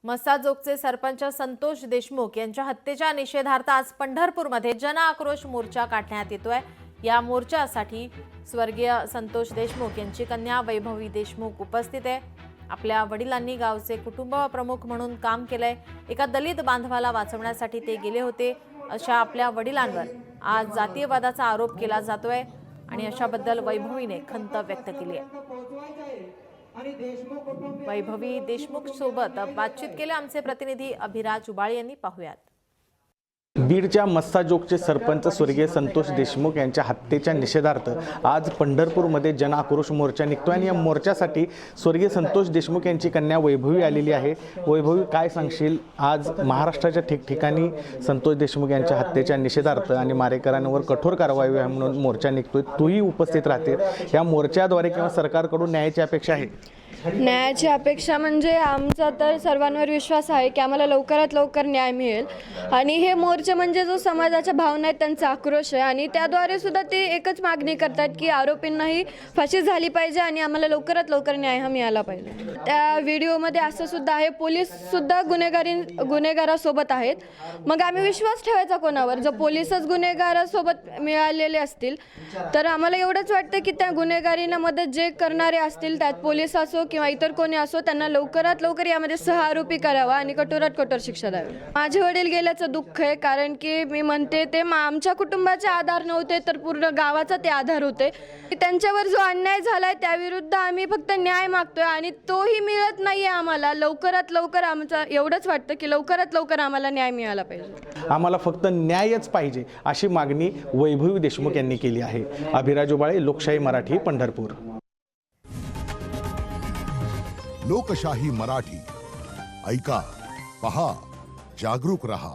मसाजोगचे सरपंच संतोष देशमुख यांच्या हत्येच्या निषेधार्थ आज पंढरपूरमध्ये जन आक्रोश मोर्चा काढण्यात येतोय। या मोर्चासाठी स्वर्गीय संतोष देशमुख यांची कन्या वैभवी देशमुख उपस्थित आहे। आपल्या वडिलांनी गावचे कुटुंब प्रमुख म्हणून काम केलंय। एका दलित बांधवाला वाचवण्यासाठी ते गेले होते। अशा आपल्या वडिलांवर आज जातीयवादाचा आरोप केला जातोय आणि अशाबद्दल वैभवीने खंत व्यक्त केली आहे। वैभवी देशमुख सोबत बातचीत केले आमचे प्रतिनिधी अभिराज उबाळे यांनी। पाहूयात। बीडच्या मस्साजोगचे सरपंच स्वर्गीय संतोष देशमुख यांच्या हत्येच्या निषेधार्थ आज पंढरपूरमध्ये जन आक्रोश मोर्चा निघतोय आणि या मोर्चासाठी स्वर्गीय संतोष देशमुख यांची कन्या वैभवी आलेली आहे। वैभवी, काय सांगशील, आज महाराष्ट्राच्या ठिकठिकाणी संतोष देशमुख यांच्या हत्येच्या निषेधार्थ आणि मारेकरांवर कठोर कारवाई म्हणून मोर्चा निघतोय, तूही उपस्थित राहते। या मोर्चाद्वारे किंवा सरकारकडून न्यायाची अपेक्षा आहे? न्यायाची अपेक्षा म्हणजे आमचा तर सर्वांवर विश्वास आहे की आम्हाला लवकरात लवकर न्याय मिळेल आणि हे मोर्चे म्हणजे जो समाजाच्या भावना आहेत त्यांचा आक्रोश आहे आणि त्याद्वारे सुद्धा ते एकच मागणी करतात की आरोपींनाही फाशी झाली पाहिजे आणि आम्हाला लवकरात लवकर न्याय हा मिळाला पाहिजे। त्या व्हिडिओमध्ये असं सुद्धा आहे, पोलीस सुद्धा गुन्हेगारासोबत आहेत। मग आम्ही विश्वास ठेवायचा कोणावर? जर पोलीसच गुन्हेगारासोबत मिळालेले असतील तर आम्हाला एवढंच वाटतं की त्या गुन्हेगारीला मदत जे करणारे असतील, त्यात पोलीस असो किंवा इतर कोणी असो, त्यांना लवकरात लवकर यामध्ये सहआरोपी करावा आणि कठोरात कठोर शिक्षा द्यावी। माझे वडील गेल्याचं दुःख आहे, कारण की मी म्हणते ते आमच्या कुटुंबाचे आधार नव्हते तर पूर्ण गावाचा ते आधार होते। त्यांच्यावर जो अन्याय झालाय त्याविरुद्ध आम्ही फक्त न्याय मागतोय आणि तोही मिळत नाहीये आम्हाला। लवकरात लवकर आमचं एवढंच वाटतं की लवकरात लवकर आम्हाला न्याय मिळाला पाहिजे। आम्हाला फक्त न्यायच पाहिजे अशी मागणी वैभवी देशमुख यांनी केली आहे। अभिराज उबाळे, लोकशाही मराठी, पंढरपूर। लोकशाही मराठी, ऐका, पहा, जागरूक रहा।